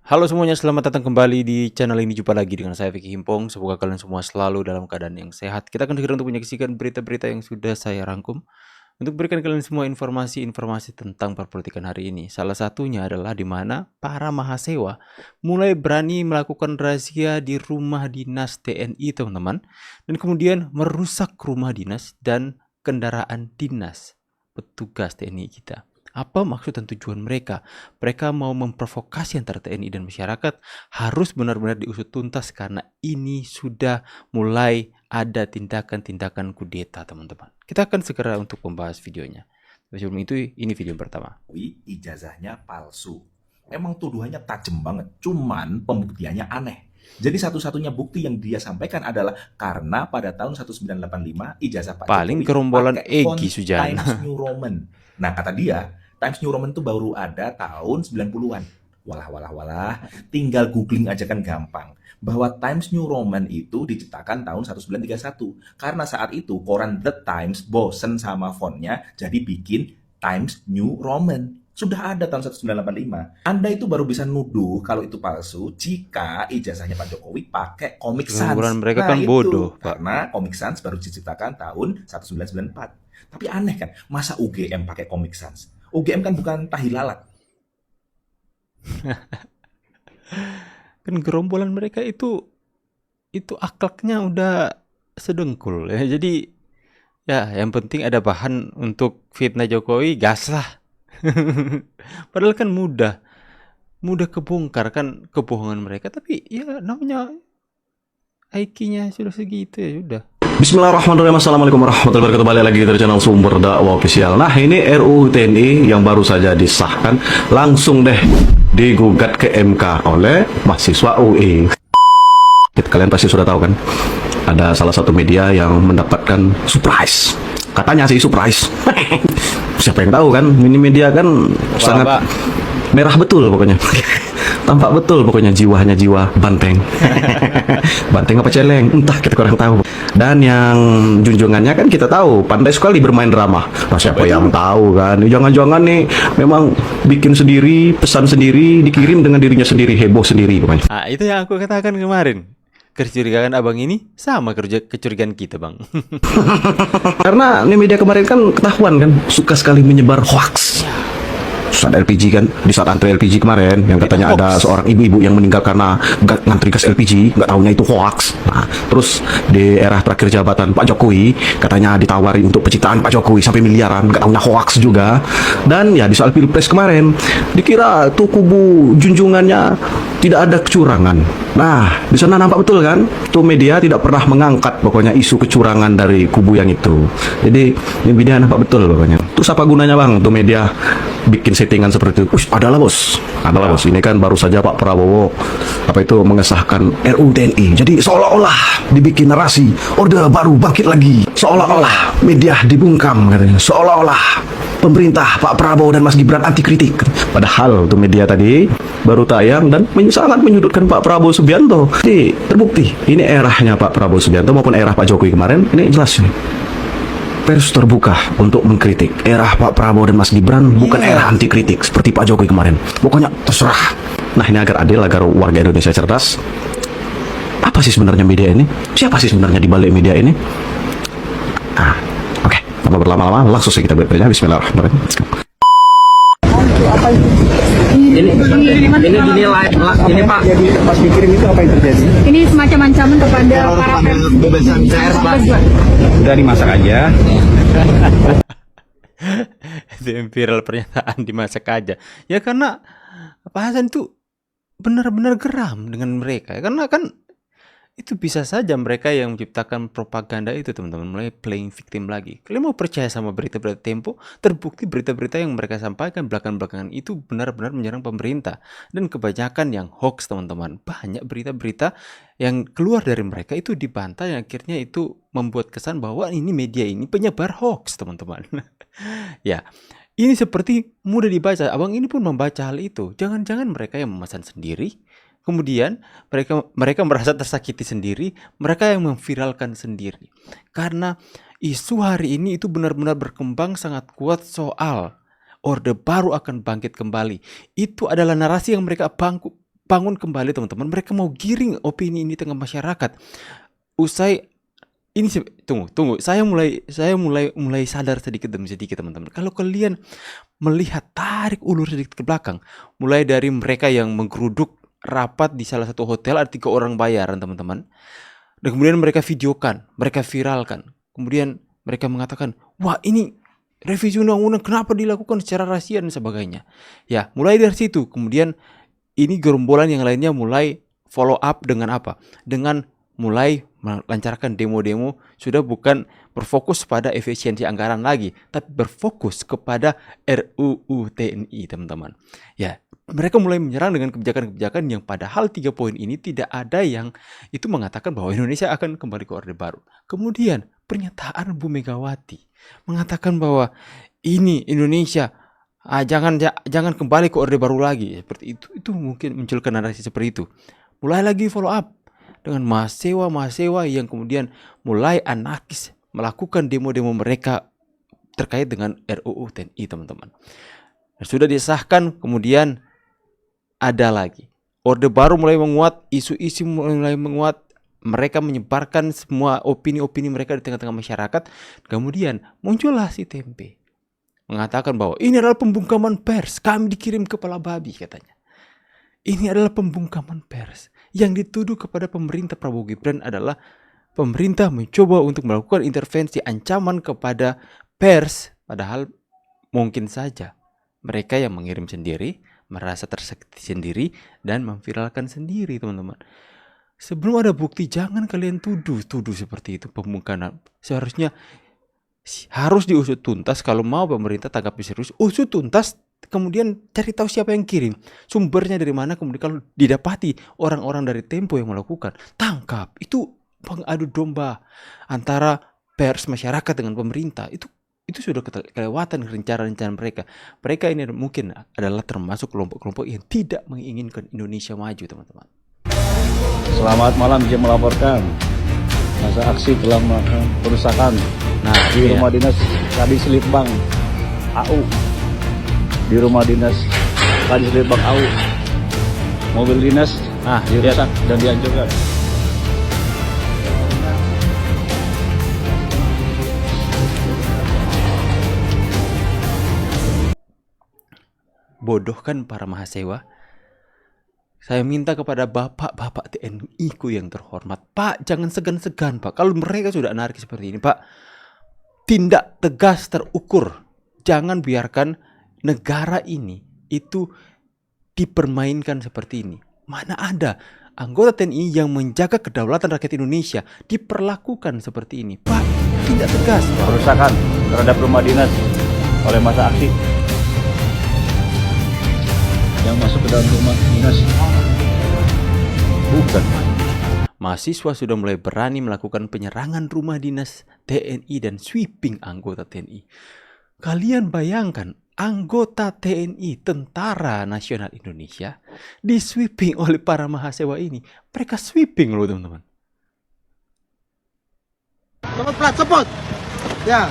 Halo semuanya, selamat datang kembali di channel ini. Jumpa lagi dengan saya Vicky Himpong. Semoga kalian semua selalu dalam keadaan yang sehat. Kita akan segera untuk menyaksikan berita-berita yang sudah saya rangkum untuk berikan kalian semua informasi-informasi tentang perpolitikan hari ini. Salah satunya adalah di mana para mahasiswa mulai berani melakukan razia di rumah dinas TNI, teman-teman, dan kemudian merusak rumah dinas dan kendaraan dinas petugas TNI kita. Apa maksud dan tujuan mereka? Mereka mau memprovokasi antara TNI dan masyarakat, harus benar-benar diusut tuntas karena ini sudah mulai ada tindakan-tindakan kudeta, teman-teman. Kita akan segera untuk membahas videonya. Sebelum itu, ini video yang pertama. Ijazahnya palsu. Emang tuduhannya tajam banget, cuman pembuktiannya aneh. Jadi satu-satunya bukti yang dia sampaikan adalah karena pada tahun 1985 ijazah Pak Paling Jokowi gerombolan pakai font Egy Sujana. Times New Roman. Nah, kata dia, Times New Roman itu baru ada tahun 90-an. Walah, tinggal googling aja kan gampang. Bahwa Times New Roman itu diciptakan tahun 1931. Karena saat itu koran The Times bosen sama fontnya, jadi bikin Times New Roman. Sudah ada tahun 1985. Anda itu baru bisa nuduh kalau itu palsu jika ijazahnya Pak Jokowi pakai Comic Sans. Gerombolan mereka Nah kan itu, bodoh, Pak. karena Comic Sans baru diciptakan tahun 1994. Tapi aneh kan, masa UGM pakai Comic Sans? UGM kan bukan tahi lalat. Kan gerombolan mereka itu akhlaknya udah sedengkul ya. Jadi ya yang penting ada bahan untuk fitnah Jokowi, gas lah. Padahal kan mudah kebongkar kan kebohongan mereka, tapi ya namanya IQ-nya sudah segitu ya sudah. Bismillahirrahmanirrahim. Assalamualaikum warahmatullahi wabarakatuh. Balik lagi dari channel Sumber Dakwah Official. Nah, ini RUU TNI yang baru saja disahkan langsung deh digugat ke MK oleh mahasiswa UI. Kalian pasti sudah tahu kan, ada salah satu media yang mendapatkan surprise. Katanya sih surprise. Siapa yang tahu kan, ini media kan sangat merah betul pokoknya. Tampak betul pokoknya jiwanya jiwa banteng. Banteng apa celeng, entah, kita kurang tahu. Dan yang junjungannya kan kita tahu pandai sekali bermain drama. Nah, siapa yang tahu kan, jangan-jangan nih memang bikin sendiri, pesan sendiri, dikirim dengan dirinya sendiri, heboh sendiri pokoknya. Nah, itu yang aku katakan kemarin. Kecurigaan abang ini sama kecurigaan kita, bang. Karena ini media kemarin kan ketahuan kan suka sekali menyebar hoax. Saat LPG kan, di saat antri LPG kemarin yang katanya ada seorang ibu-ibu yang meninggal karena ngantri gas LPG, nggak tahunya itu hoax. Nah, terus di era terakhir jabatan Pak Jokowi katanya ditawari untuk pencitraan Pak Jokowi sampai miliaran, nggak tahunya hoax juga. Dan ya di soal pilpres kemarin dikira tuh kubu junjungannya tidak ada kecurangan. Nah, di sana nampak betul kan, tuh media tidak pernah mengangkat pokoknya isu kecurangan dari kubu yang itu. Jadi ini media nampak betul pokoknya. Terus apa gunanya bang, tuh media bikin settingan seperti itu? Adalah bos. Ini kan baru saja Pak Prabowo mengesahkan RUU TNI. Jadi seolah-olah dibikin narasi orde baru bangkit lagi. Seolah-olah media dibungkam katanya. Seolah-olah pemerintah Pak Prabowo dan Mas Gibran anti kritik. Padahal tuh media tadi baru tayang dan sangat menyudutkan Pak Prabowo Subianto. Jadi terbukti ini eranya Pak Prabowo Subianto maupun era Pak Jokowi kemarin, ini jelas nih. Pers terbuka untuk mengkritik. Era Pak Prabowo dan Mas Gibran bukan era anti kritik seperti Pak Jokowi kemarin. Pokoknya terserah. Nah, ini agar adil, agar warga Indonesia cerdas. Apa sih sebenarnya media ini? Siapa sih sebenarnya di balik media ini? Oke. Tanpa berlama-lama, langsung saja kita bertanya. Bismillahirrahmanirrahim. Ini dinilai ini Pak. Jadi pas dikirim itu apa yang terjadi? Ini semacam ancaman kepada para pembebasan pers Pak. Udah dimasak aja. Itu yang viral pernyataan dimasak aja. Ya karena Pak Hasan tuh benar-benar geram dengan mereka. Karena kan itu bisa saja mereka yang menciptakan propaganda itu, teman-teman, mulai playing victim lagi. Kalian mau percaya sama berita-berita Tempo? Terbukti berita-berita yang mereka sampaikan belakangan itu benar-benar menyerang pemerintah. Dan kebanyakan yang hoax, teman-teman. Banyak berita-berita yang keluar dari mereka itu dibantah, yang akhirnya itu membuat kesan bahwa ini media ini penyebar hoax, teman-teman. Ya, ini seperti mudah dibaca. Abang ini pun membaca hal itu. Jangan-jangan mereka yang memesan sendiri, kemudian mereka merasa tersakiti sendiri, mereka yang memviralkan sendiri. Karena isu hari ini itu benar-benar berkembang sangat kuat soal Orde Baru akan bangkit kembali. Itu adalah narasi yang mereka bangun kembali teman-teman. Mereka mau giring opini ini tengah masyarakat. Usai ini tunggu. Saya mulai sadar sedikit demi sedikit teman-teman. Kalau kalian melihat tarik ulur sedikit ke belakang, mulai dari mereka yang menggeruduk rapat di salah satu hotel, ada 3 orang bayaran teman-teman. Dan kemudian mereka videokan, mereka viralkan. Kemudian mereka mengatakan, wah ini revisi undang-undang kenapa dilakukan secara rahasia dan sebagainya. Ya, mulai dari situ. Kemudian ini gerombolan yang lainnya mulai follow up dengan apa? Dengan mulai melancarkan demo-demo, sudah bukan berfokus pada efisiensi anggaran lagi, tapi berfokus kepada RUU TNI teman-teman. Ya, mereka mulai menyerang dengan kebijakan-kebijakan yang padahal 3 poin ini tidak ada yang itu mengatakan bahwa Indonesia akan kembali ke Orde Baru. Kemudian pernyataan Bu Megawati mengatakan bahwa ini Indonesia jangan kembali ke Orde Baru lagi, seperti itu mungkin munculkan narasi seperti itu. Mulai lagi follow up dengan mahasiswa yang kemudian mulai anarkis melakukan demo-demo mereka terkait dengan RUU TNI teman-teman. Sudah disahkan, kemudian ada lagi Orde Baru mulai menguat, isu-isu mulai menguat, mereka menyebarkan semua opini-opini mereka di tengah-tengah masyarakat. Kemudian muncullah si Tempe mengatakan bahwa ini adalah pembungkaman pers, kami dikirim kepala babi katanya. Ini adalah pembungkaman pers. Yang dituduh kepada pemerintah Prabowo Gibran adalah pemerintah mencoba untuk melakukan intervensi ancaman kepada pers, padahal mungkin saja mereka yang mengirim sendiri, merasa tersakiti sendiri, dan memviralkan sendiri teman-teman. Sebelum ada bukti, jangan kalian tuduh seperti itu pembungkaman. Seharusnya harus diusut tuntas. Kalau mau pemerintah tanggapi serius, usut tuntas. Kemudian cari tahu siapa yang kirim, sumbernya dari mana. Kemudian kalau didapati orang-orang dari Tempo yang melakukan, tangkap. Itu pengadu domba antara pers, masyarakat dengan pemerintah. Itu sudah kelewatan rencana-rencana mereka. Mereka ini mungkin adalah termasuk kelompok-kelompok yang tidak menginginkan Indonesia maju teman-teman. Selamat malam, izin melaporkan masa aksi telah melakukan perusakan di rumah dinas Kadis Litbang AU. Di rumah dinas Kadis Litbang AU, mobil dinas dirusak dan dihancurkan. Bodohkan para mahasiswa. Saya minta kepada bapak-bapak TNI ku yang terhormat, Pak, jangan segan-segan Pak. Kalau mereka sudah anarkis seperti ini Pak, tindak tegas terukur. Jangan biarkan negara ini itu dipermainkan seperti ini. Mana ada anggota TNI yang menjaga kedaulatan rakyat Indonesia diperlakukan seperti ini. Pak, tindak tegas Pak. Perusakan terhadap rumah dinas oleh masa aksi yang masuk ke dalam rumah dinas. Bukan. Mahasiswa sudah mulai berani melakukan penyerangan rumah dinas TNI dan sweeping anggota TNI. Kalian bayangkan, anggota TNI, Tentara Nasional Indonesia, di sweeping oleh para mahasiswa ini. Mereka sweeping loh teman-teman. Cepot plat, cepot. Ya.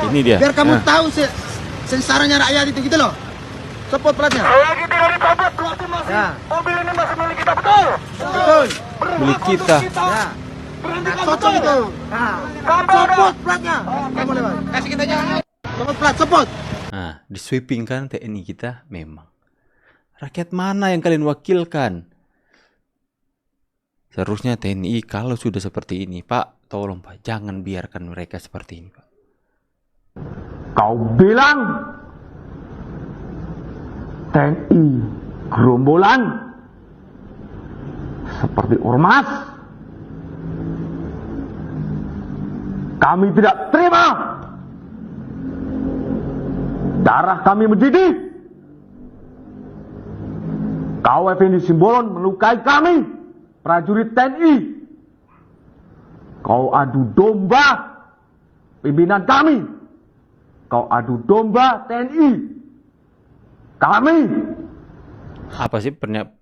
Ini dia. Biar kamu tahu sengsaranya rakyat itu gitu loh. Cepot platnya. Lagi tidak ditabrak berarti masih Ya. mobil ini masih milik kita, betul? Betul. Milik kita. Ya. Berhentikan Cocok betul. itu. Nah. Cepot platnya. Kamu lewat. Kasih kita jalan. Cepot plat, cepot. Nah, di sweeping kan TNI kita memang. Rakyat mana yang kalian wakilkan? Seharusnya TNI kalau sudah seperti ini, Pak, tolong Pak, jangan biarkan mereka seperti ini, Pak. Kau bilang TNI gerombolan seperti ormas. Kami tidak terima. Darah kami mendidih. Kau Effendi Simbolon melukai kami, prajurit TNI. Kau adu domba pimpinan kami. Kau adu domba TNI. Kami. Apa sih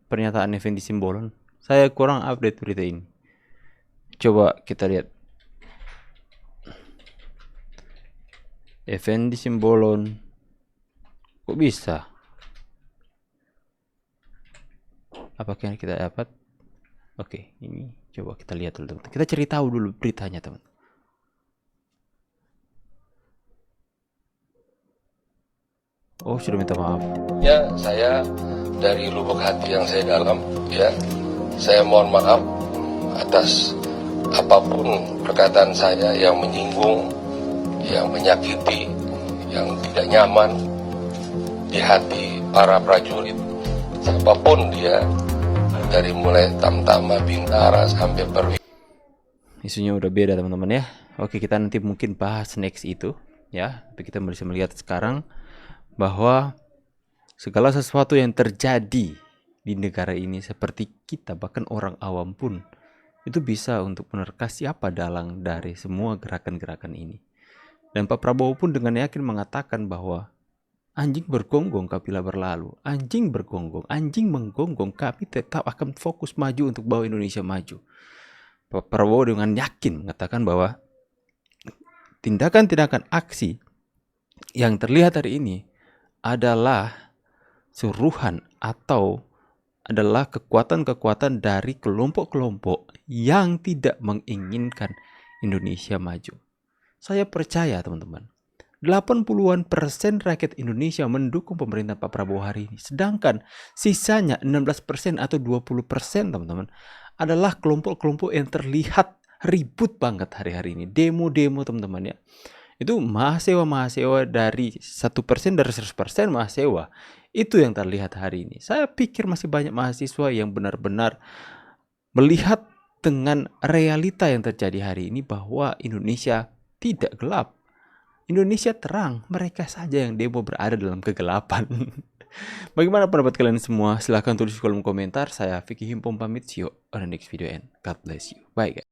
pernyataan Effendi Simbolon? Saya kurang update berita ini. Coba kita lihat. Effendi Simbolon. Kok bisa? Apakah yang kita dapat? Oke, ini coba kita lihat dulu teman. Kita cari tahu dulu beritanya teman. Oh, sudah minta maaf. Ya, saya dari lubuk hati yang saya dalam, ya, saya mohon maaf atas apapun perkataan saya yang menyinggung, yang menyakiti, yang tidak nyaman di hati para prajurit, siapapun dia, dari mulai Tamtama, Bintara sampai Perwira. Isunya udah beda teman-teman ya. Oke, kita nanti mungkin bahas next itu ya. Tapi kita bisa melihat sekarang bahwa segala sesuatu yang terjadi di negara ini, seperti kita bahkan orang awam pun itu bisa untuk menerka siapa dalang dari semua gerakan-gerakan ini. Dan Pak Prabowo pun dengan yakin mengatakan bahwa anjing bergonggong kapila berlalu, anjing bergonggong, anjing menggonggong, kami tetap akan fokus maju untuk bawa Indonesia maju. Pak Prabowo dengan yakin mengatakan bahwa tindakan-tindakan aksi yang terlihat hari ini adalah suruhan atau adalah kekuatan-kekuatan dari kelompok-kelompok yang tidak menginginkan Indonesia maju. Saya percaya teman-teman, 80% rakyat Indonesia mendukung pemerintahan Pak Prabowo hari ini. Sedangkan sisanya 16% atau 20% teman-teman adalah kelompok-kelompok yang terlihat ribut banget hari-hari ini. Demo-demo teman-teman ya. Itu mahasiswa dari 1% dari 100% mahasiswa. Itu yang terlihat hari ini. Saya pikir masih banyak mahasiswa yang benar-benar melihat dengan realita yang terjadi hari ini bahwa Indonesia tidak gelap. Indonesia terang. Mereka saja yang demo berada dalam kegelapan. Bagaimana pendapat kalian semua? Silahkan tulis di kolom komentar. Saya Vicky Himpom pamit. See you on the next video and God bless you. Bye guys.